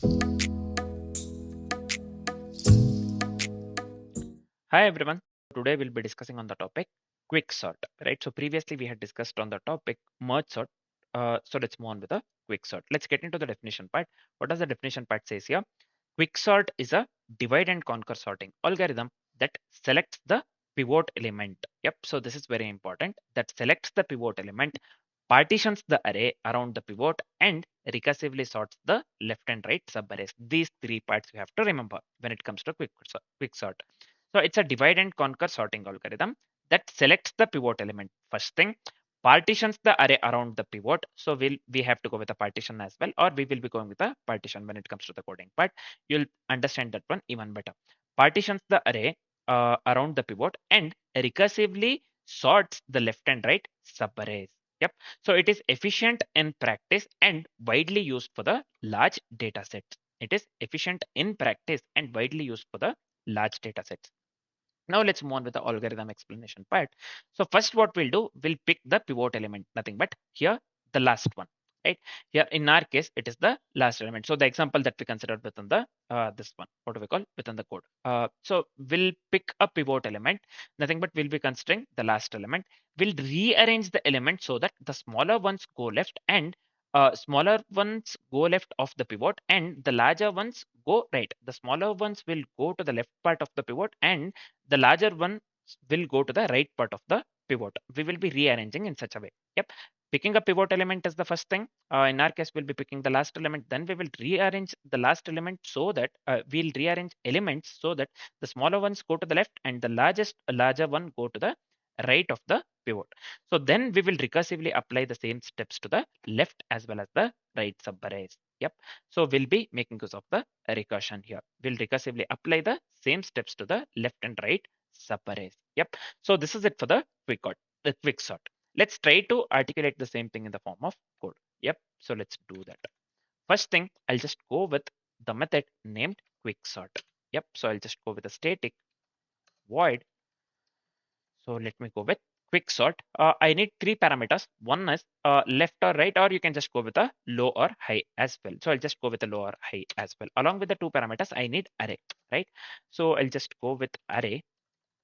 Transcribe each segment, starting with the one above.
Hi everyone. Today we'll be discussing on the topic quick sort, right? So previously we had discussed on the topic merge sort. So let's move on with the quick sort. Let's get into the definition part. What does the definition part says here? Quick sort is a divide and conquer sorting algorithm that selects the pivot element. Yep. So this is very important. That selects the pivot element, partitions the array around the pivot, and recursively sorts the left and right subarrays. These three parts you have to remember when it comes to quick sort. So it's a divide and conquer sorting algorithm that selects the pivot element first thing, partitions the array around the pivot. So we have to go with a partition as well, or we will be going with a partition when it comes to the coding part. You'll understand that one even better. Partitions the array around the pivot and recursively sorts the left and right subarrays. Yep. So it is efficient in practice and widely used for the large data sets. It is efficient in practice and widely used for the large data sets. Now let's move on with the algorithm explanation part. So first what we'll do, we'll pick the pivot element, nothing but here the last one, right? Here in our case, it is the last element. So the example that we considered within the this one, what do we call within the code? So we'll pick a pivot element, nothing but we'll be considering the last element. We'll rearrange the element so that the smaller ones go left and smaller ones go left of the pivot and the larger ones go right. The smaller ones will go to the left part of the pivot and the larger one will go to the right part of the pivot. We will be rearranging in such a way. Yep. Picking a pivot element is the first thing. In our case, we'll be picking the last element. Then we will rearrange the last element so that we'll rearrange elements so that the smaller ones go to the left and the larger one go to the right of the pivot. So then we will recursively apply the same steps to the left as well as the right subarrays. Yep. So we'll be making use of the recursion here. We'll recursively apply the same steps to the left and right subarrays. Yep. So this is it for the quick sort. Let's try to articulate the same thing in the form of code. Yep. So let's do that. First thing, I'll just go with the method named quick sort. Yep. So I'll just go with a static void. So let me go with quick sort. I need three parameters. One is left or right, or you can just go with a low or high as well. So I'll just go with a low or high as well. Along with the two parameters, I need array, right? So I'll just go with array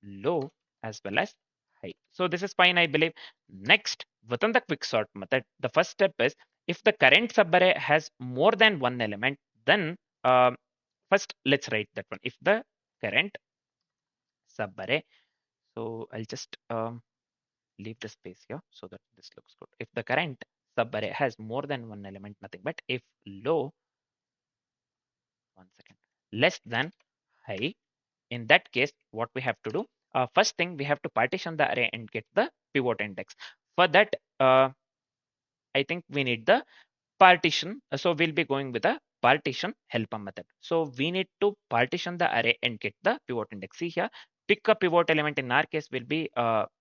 low as well as high. So this is fine, I believe. Next, within the quick sort method, the first step is if the current subarray has more than one element, then first let's write that one. If the current subarray, so I'll just leave the space here so that this looks good. If the current subarray has more than one element, nothing but if low, one second, less than high, in that case, what we have to do, first thing we have to partition the array and get the pivot index. For that, I think we need the partition. So we'll be going with a partition helper method. So we need to partition the array and get the pivot index. See here, pick a pivot element. In our case, we'll be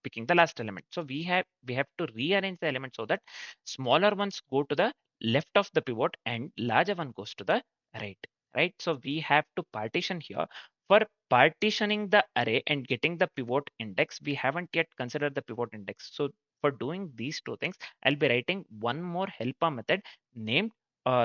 picking the last element. So we have to rearrange the element so that smaller ones go to the left of the pivot and larger one goes to the right. Right. So we have to partition here. For partitioning the array and getting the pivot index, we haven't yet considered the pivot index. So for doing these two things, I'll be writing one more helper method named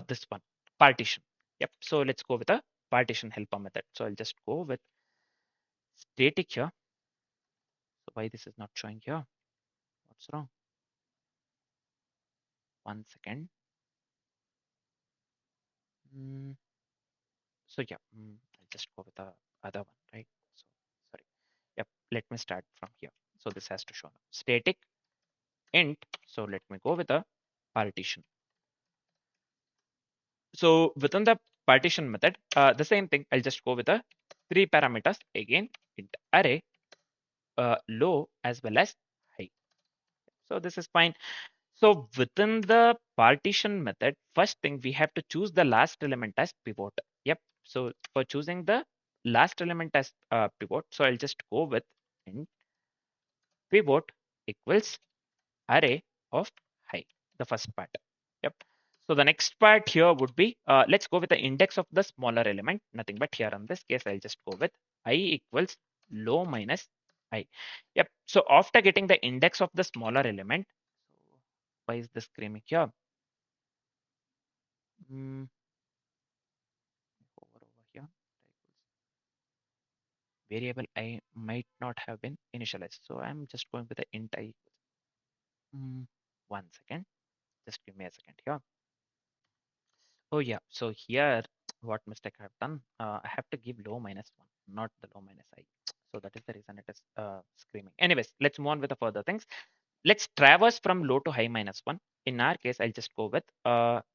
this one, partition. Yep. So let's go with a partition helper method. So I'll just go with static here. So why this is not showing here? What's wrong? One second. So yeah, I'll just go with the other one, right? So sorry. Yep. Let me start from here. So this has to show now. Static int. So let me go with a partition. So within the partition method, the same thing, I'll just go with the three parameters again, int array, low as well as high. So this is fine. So within the partition method, first thing we have to choose the last element as pivot. Yep. So for choosing the last element as pivot, so I'll just go with int pivot equals array of high, the first part. Yep. So the next part here would be, let's go with the index of the smaller element, nothing but here in this case, I'll just go with I equals low minus I. Yep. So after getting the index of the smaller element, so why is this screaming here? variable I might not have been initialized. So I'm just going with the int I. 1 second. Just give me a second here. Oh yeah, so here what mistake I have done, I have to give low minus 1, not the low minus I. So that is the reason it is screaming. Anyways, let's move on with the further things. Let's traverse from low to high minus 1. In our case, I'll just go with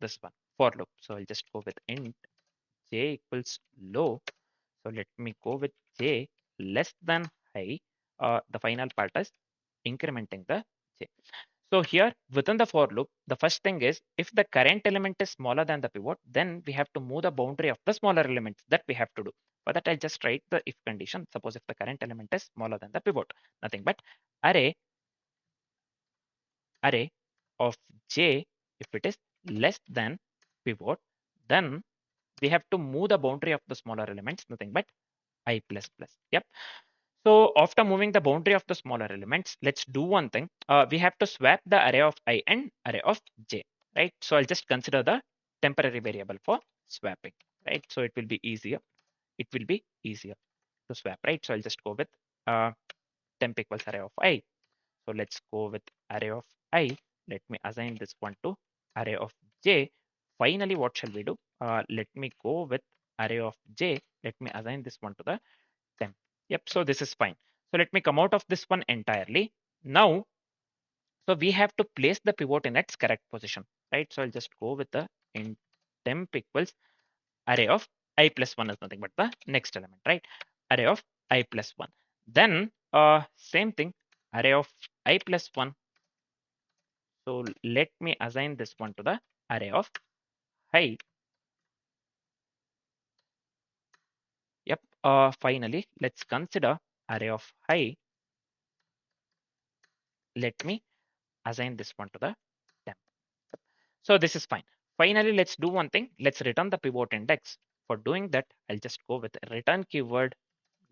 this one, for loop. So I'll just go with int j equals low. So let me go with j less than high. The final part is incrementing the j. So here within the for loop, the first thing is if the current element is smaller than the pivot, then we have to move the boundary of the smaller elements that we have to do. For that, I'll just write the if condition. Suppose if the current element is smaller than the pivot, nothing but array of j, if it is less than pivot, then we have to move the boundary of the smaller elements, nothing but I plus plus. Yep. So after moving the boundary of the smaller elements, let's do one thing. We have to swap the array of I and array of j, right? So I'll just consider the temporary variable for swapping, right? So it will be easier. It will be easier to swap, right? So I'll just go with temp equals array of I. So let's go with array of I. Let me assign this one to array of j. Finally, what shall we do? Let me go with array of j. Let me assign this one to the temp. Yep, so this is fine. So let me come out of this one entirely. Now, so we have to place the pivot in its correct position, right? So I'll just go with the int temp equals array of I plus 1 is nothing but the next element, right? Array of I plus 1. Then same thing, array of I plus 1. So let me assign this one to the array of high. Yep. Finally, let's consider array of high. Let me assign this one to the temp. So this is fine. Finally, let's do one thing. Let's return the pivot index. For doing that, I'll just go with return keyword.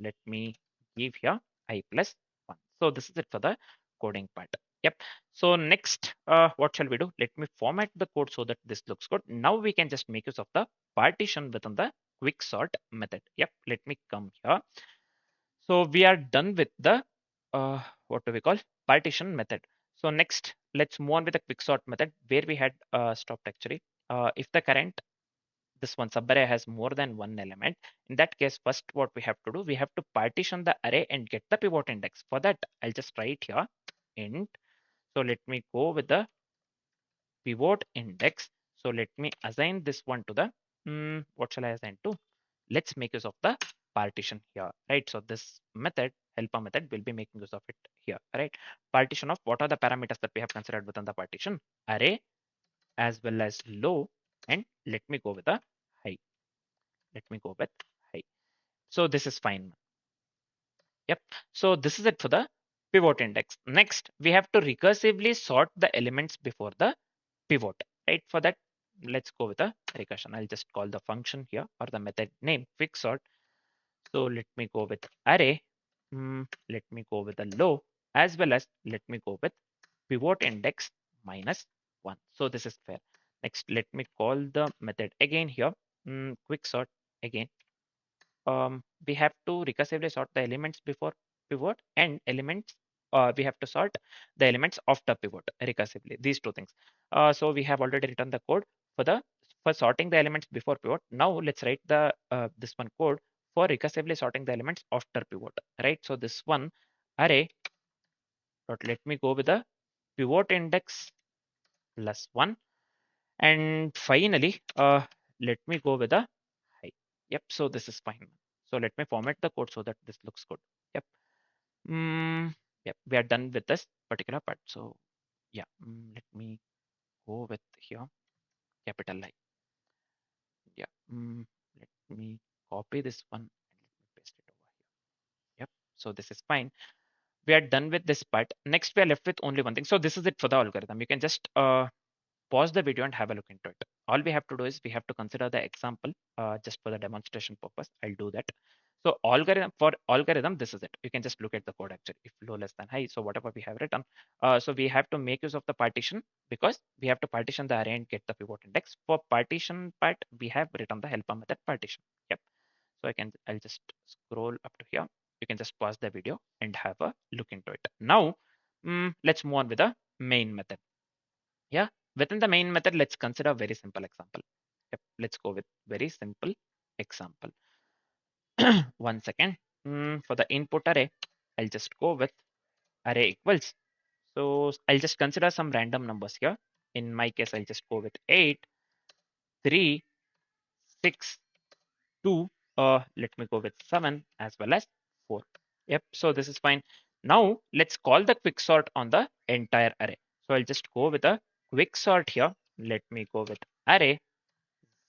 Let me give here I plus 1. So this is it for the coding part. Yep. So next, what shall we do? Let me format the code so that this looks good. Now we can just make use of the partition within the quick sort method. Yep. Let me come here. So we are done with the what do we call partition method. So next, let's move on with the quicksort method where we had stopped actually. If the current this one subarray has more than one element, in that case, first what we have to do, we have to partition the array and get the pivot index. For that, I'll just write here int. So let me go with the pivot index. So let me assign this one to the what shall I assign to? Let's make use of the partition here, right? So this method, helper method, will be making use of it here, right? Partition of what are the parameters that we have considered within the partition? Array as well as low, and let me go with the high. Let me go with high. So this is fine. Yep. So this is it for the pivot index. Next, we have to recursively sort the elements before the pivot, right? For that, let's go with a recursion. I'll just call the function here or the method name quick sort. So let me go with array. Let me go with the low as well as let me go with pivot index minus 1. So this is fair. Next, let me call the method again here. Quick sort again. We have to recursively sort the elements before pivot and elements. We have to sort the elements after pivot recursively. These two things. So we have already written the code for the for sorting the elements before pivot. Now let's write the this one code for recursively sorting the elements after pivot. Right. So this one array. Let me go with the pivot index plus 1, and finally let me go with the high. Yep. So this is fine. So let me format the code so that this looks good. Yep. Yep. We are done with this particular part. So yeah, let me go with here capital I. Yeah. Let me copy this one and let me paste it over here. Yep. So this is fine. We are done with this part. Next, we are left with only one thing. So this is it for the algorithm. You can just pause the video and have a look into it. All we have to do is we have to consider the example just for the demonstration purpose. I'll do that. So algorithm, this is it. You can just look at the code actually, if low less than high. So whatever we have written. So we have to make use of the partition because we have to partition the array and get the pivot index. For partition part, we have written the helper method partition. Yep. So I'll just scroll up to here. you can just pause the video and have a look into it. Now, let's move on with the main method. Yeah, within the main method, let's consider a very simple example. Yep, let's go with very simple example. 1 second. For the input array, I'll just go with array equals. So I'll just consider some random numbers here. In my case, I'll just go with 8, 3, 6, 2. Let me go with 7 as well as 4. Yep, so this is fine. Now let's call the quicksort on the entire array. So I'll just go with a quicksort here. Let me go with array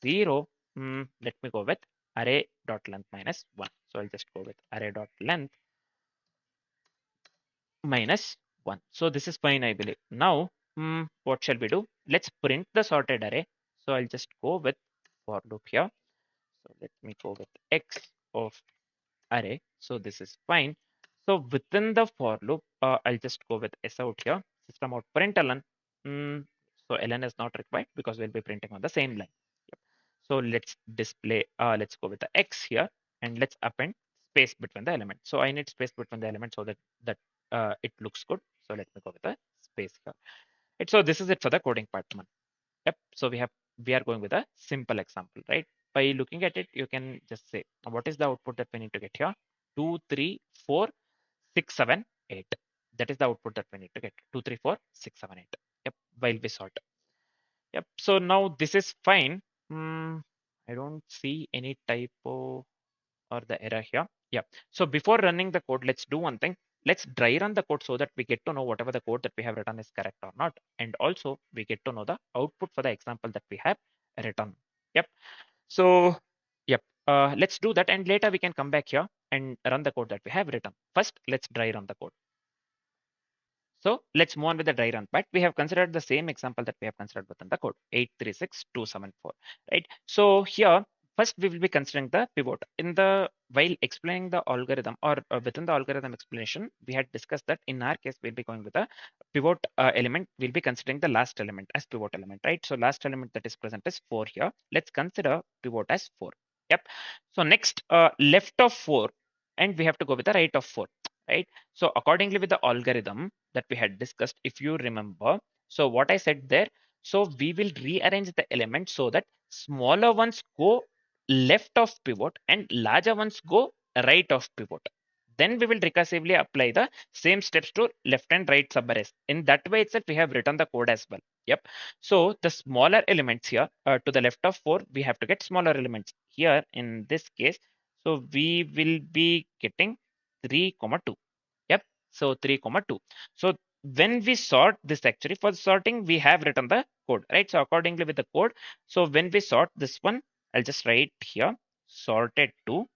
0. Let me go with array dot length minus 1. So I'll just go with array dot length minus 1. So this is fine, I believe. Now, what shall we do? Let's print the sorted array. So I'll just go with for loop here. So let me go with x of array. So this is fine. So within the for loop, I'll just go with s out here. System out println. So ln is not required because we'll be printing on the same line. Yep. So let's display. Let's go with the x here and let's append space between the elements. So I need space between the elements so that it looks good. So let me go with a space here. Right, so this is it for the coding part one. Yep. So we are going with a simple example, right? By looking at it, you can just say what is the output that we need to get here? 2, 3, 4, 6, 7, 8. That is the output that we need to get. 2, 3, 4, 6, 7, 8. Yep. While we sort. Yep. So now this is fine. I don't see any typo or the error here. Yeah. So before running the code, let's do one thing. Let's dry run the code so that we get to know whatever the code that we have written is correct or not. And also we get to know the output for the example that we have written. Yep. So, yep. Let's do that. And later we can come back here and run the code that we have written. First, let's dry run the code. So let's move on with the dry run part. We have considered the same example that we have considered within the code 836274, right? So here, first we will be considering the pivot. In the while explaining the algorithm or within the algorithm explanation, we had discussed that in our case, we'll be going with the pivot element. We'll be considering the last element as pivot element, right? So last element that is present is 4 here. Let's consider pivot as 4. Yep. So next, left of 4, and we have to go with the right of 4, right? So accordingly with the algorithm that we had discussed, if you remember, so what I said there, so we will rearrange the elements so that smaller ones go left of pivot and larger ones go right of pivot. Then we will recursively apply the same steps to left and right subarrays. In that way itself, we have written the code as well. Yep. So the smaller elements here to the left of 4, we have to get smaller elements here in this case. So we will be getting 3, 2. Yep. So 3, 2. So when we sort this, actually for sorting, we have written the code, right? So accordingly with the code, so when we sort this one, I'll just write here sorted to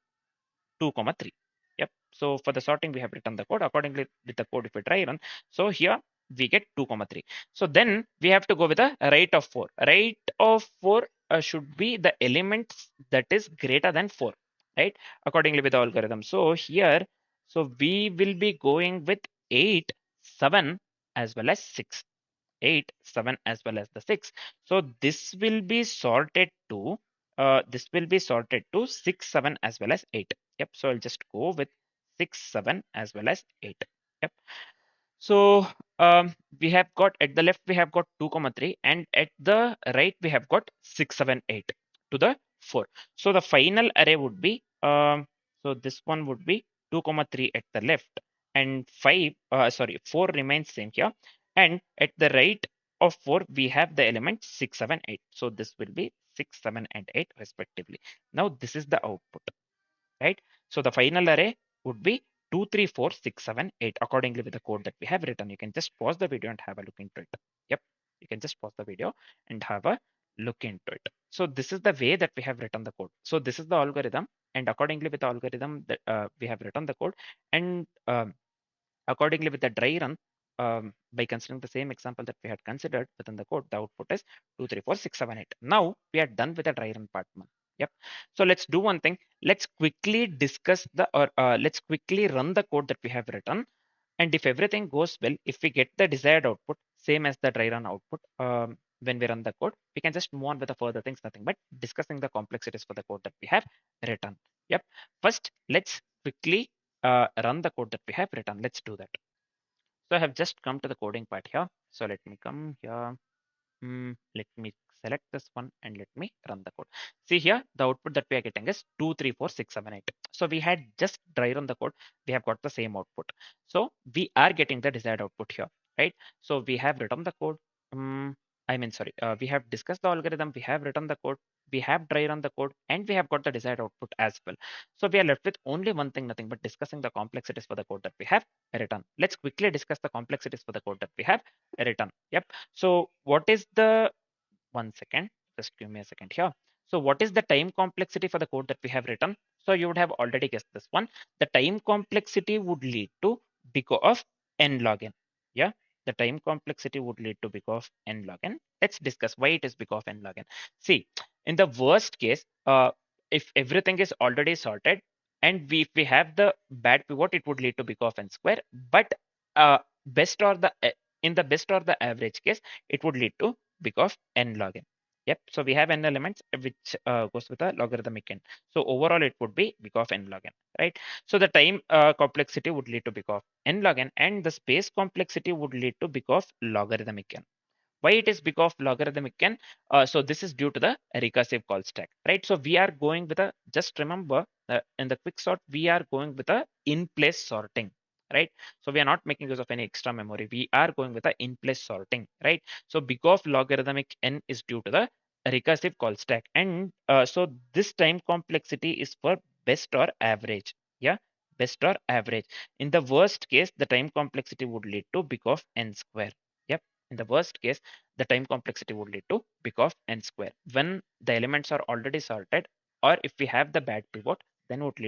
2, 3. Yep. So for the sorting, we have written the code accordingly with the code if we try run. So here we get 2, 3. So then we have to go with a right of 4. Right of 4 should be the elements that is greater than 4, right? Accordingly with the algorithm. So here, so we will be going with 8, 7 as well as 6. 8, 7 as well as the 6. So this will be sorted to 6, 7 as well as 8. Yep. So I'll just go with 6, 7 as well as 8. Yep. So we have got at the left we have got 2, 3, and at the right we have got 6, 7, 8 to the 4. So the final array would be so this one would be 2, 3 at the left, and 4 remains same here, and at the right of 4 we have the element 6, 7, 8. So this will be 6, 7, and 8 respectively. Now this is the output, right? So the final array would be 2, 3, 4, 6, 7, 8 accordingly with the code that we have written. You can just pause the video and have a look into it. Yep, you can just pause the video and have a look into it. So this is the way that we have written the code. So this is the algorithm, and accordingly with the algorithm that we have written the code, and accordingly with the dry run, by considering the same example that we had considered within the code, the output is 2, 3, 4, 6, 7, 8. Now we are done with the dry run part one. Yep. So let's do one thing. Let's quickly discuss the let's quickly run the code that we have written. And if everything goes well, if we get the desired output, same as the dry run output, when we run the code, we can just move on with the further things, nothing but discussing the complexities for the code that we have written. Yep. First, let's quickly run the code that we have written. Let's do that. So I have just come to the coding part here. So let me come here. Let me select this one and let me run the code. See here, the output that we are getting is 2, 3, 4, 6, 7, 8. So we had just dry run the code. We have got the same output. So we are getting the desired output here, right? So we have written the code. Sorry, we have discussed the algorithm. We have written the code. We have dry run the code and we have got the desired output as well. So we are left with only one thing, nothing but discussing the complexities for the code that we have written. Let's quickly discuss the complexities for the code that we have written. Yep. So what is the 1 second, just give me a second here. So what is the time complexity for the code that we have written? So you would have already guessed this one. The time complexity would lead to big of n log n. Yeah, the time complexity would lead to big of n log n. Let's discuss why it is big of n log n. See, in the worst case, if everything is already sorted and if we have the bad pivot, it would lead to big of n square. But best or the in the best or the average case, it would lead to big of n log n. Yep. So we have n elements which goes with a logarithmic n. So overall, it would be big of n log n, right? So the time complexity would lead to big of n log n, and the space complexity would lead to big of logarithmic n. Why it is big of logarithmic n? So this is due to the recursive call stack, right? So we are going with a, just remember in the quick sort, we are going with a in-place sorting, right? So we are not making use of any extra memory. We are going with a in-place sorting, right? So big of logarithmic n is due to the recursive call stack. And so this time complexity is for best or average. Yeah, best or average. In the worst case, the time complexity would lead to big of n square. Yep. In the worst case, the time complexity would lead to big of n square. When the elements are already sorted, or if we have the bad pivot, then it would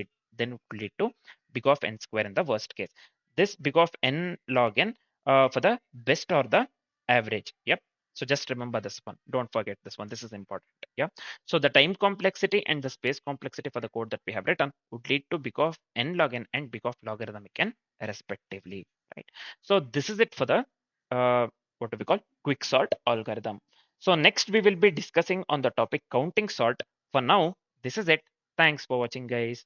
lead to big of n square in the worst case. This big of n log n for the best or the average. Yep. So just remember this one. Don't forget this one. This is important. Yeah. So the time complexity and the space complexity for the code that we have written would lead to big of n log n and big of logarithmic n respectively. Right. So this is it for the what do we call quicksort algorithm. So next we will be discussing on the topic counting sort. For now, this is it. Thanks for watching, guys.